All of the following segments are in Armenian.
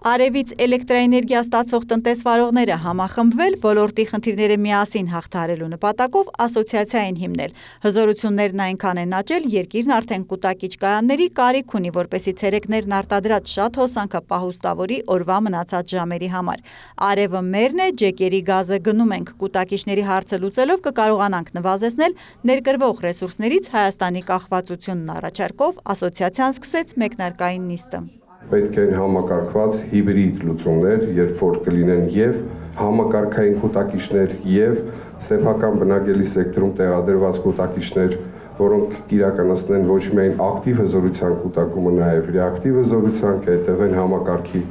Արևից էլեկտրաէներգիա ստացող տնտեսվարողները համախմբվել ոլորտի խնդիրները միասին հաղթահարելու նպատակով ասոցիացիա են հիմնել։ Հզորություններն այնքան են աճել, երկիրն արդեն կուտակիչ կայանների կարիք ունի, որպեսզի ցերեկներն արտադրած շատ հոսանքը պահուստավորի օրվա մնացած ժամերի համար։ Արևը մերն է, ջեկերի գազը գնում ենք, կուտակիչների հարցը լուծելով կկարողանանք նվազեցնել ներկրվող ռեսուրսներից Հայաստանի կախվածությունն առաջարկով ասոցիացիան սկսեց մեկնարկային նիստը։ Պետք են համակարգված հիբրիդ լուծումներ, երբ որ կլինեն եւ համակարգային կուտակիչներ եւ սեփական բնակելի սեկտորում տեղադրված կուտակիչներ, որոնք կիրականացնեն ոչ միայն ակտիվ հզորության կուտակումը, նաեւ ռեակտիվ հզորության, կհետևեն համակարգի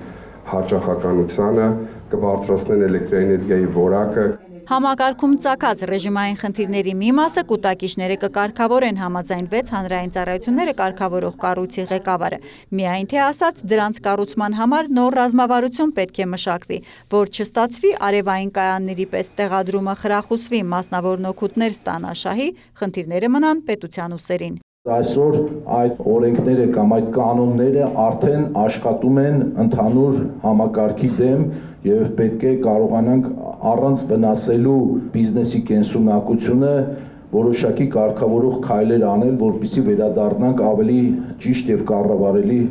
հաճախականությանը, կբարձրացնեն էլեկտրաէներգիայի որակը։ Համակարգում ծագած ռեժիմային խնդիրների մի մասը կուտակիչները կկարգավորեն, համաձայնվեց հանրային ծառայությունները կարգավորող կառույցի ղեկավարը։ Միայն թե ասաց, դրանց կառուցման համար նոր ռազմավարություն պետք է մշակվի, որ չստացվի արևային կայանների պես տեղադրումը խրախուսվի, մասնավոր օգուտներ ստանա շահի, խնդիրները մնան պետության ուսերին։ Այսօր այդ օրենքները կամ այդ կանոնները արդեն աշխատում են ընդհանուր համակարգի դեմ եւ պետք է կարողանանք առանց վնասելու բիզնեսի կենսունակությունը որոշակի կարգավորող քայլեր անել, որպեսզի վերադառնանք ավելի ճիշտ եւ կառավարելի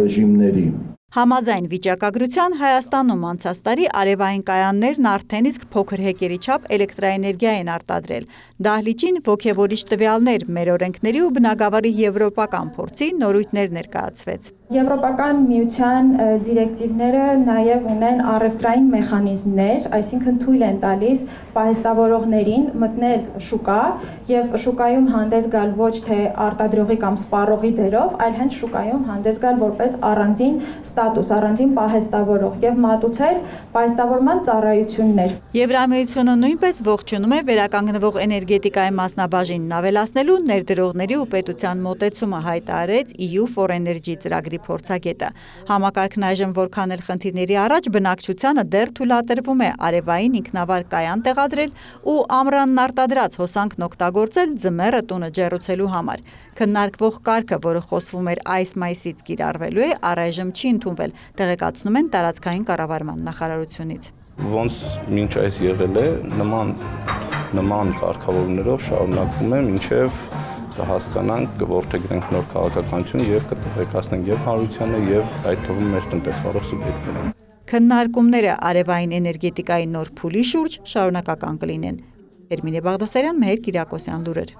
ռեժիմների։ Համաձայն վիճակագրության Հայաստանում անցած տարի արևային կայաններն արդեն իսկ փոքր հեկերի չափ էլեկտրաէներգիա են արտադրել։ Դահլիճին ոգևորիչ տվյալներ, մեր օրենքների ու բնագավառի եվրոպական փորձի նորույթներ ներկայացվեց։ Եվրոպական միության դիրեկտիվները նաև ունեն առևտրային մեխանիզմներ, այսինքն թույլ են տալիս պահեստավորողներին մտնել շուկա եւ շուկայում հանդես գալ ոչ թե արտադրողի կամ սպառողի դերով, այլ հենց շուկայում հանդես գալ որպես առանձին ստատուս, առանձին պահեստավորող եւ մատուցել պահեստավորման ծառայություններ։ Եվրամիությունը նույնպես ողջունում է վերականգնվող էներգետիկայի մասնաբաժինն ավելացնելու ներդրողների ու պետության մոտեցումը, հայտարարեց EU for Energy ծրագրի փորձագետը։ Համակարգն այժմ որքան էլ խնդիրների առաջ, բնակչությանը դեռ թույլատրվում է արևային ինքնավար կայան տեղադրել ու ամռանն արտադրած հոսանքն օգտագործել ձմեռը տունը ջեռուցելու համար։ Քննարկվող կարգը, որը խոսվում էր այս մայիսից կիրառվելու է, առայժմ չի ընդունվել, տեղեկացնում են տարածքային կառավարման նախարարությունից։ Ոնց մինչ այս եղել է, նման կարգավորումներով շարունակվում է, մինչև կհասկանանք, կորդեգրենք նոր քաղաքականություն եւ կտեղեկացնենք եւ հանրությանը եւ այդ թվում մեր տնտեսվարող սուբյեկտներին։ Քննարկումները արևային էներգետիկայի նոր փուլի շուրջ շարունակական կլինեն։ Էրմինե Բաղդասարյան, Մեհեր Կիրակոսյան, լուրեր։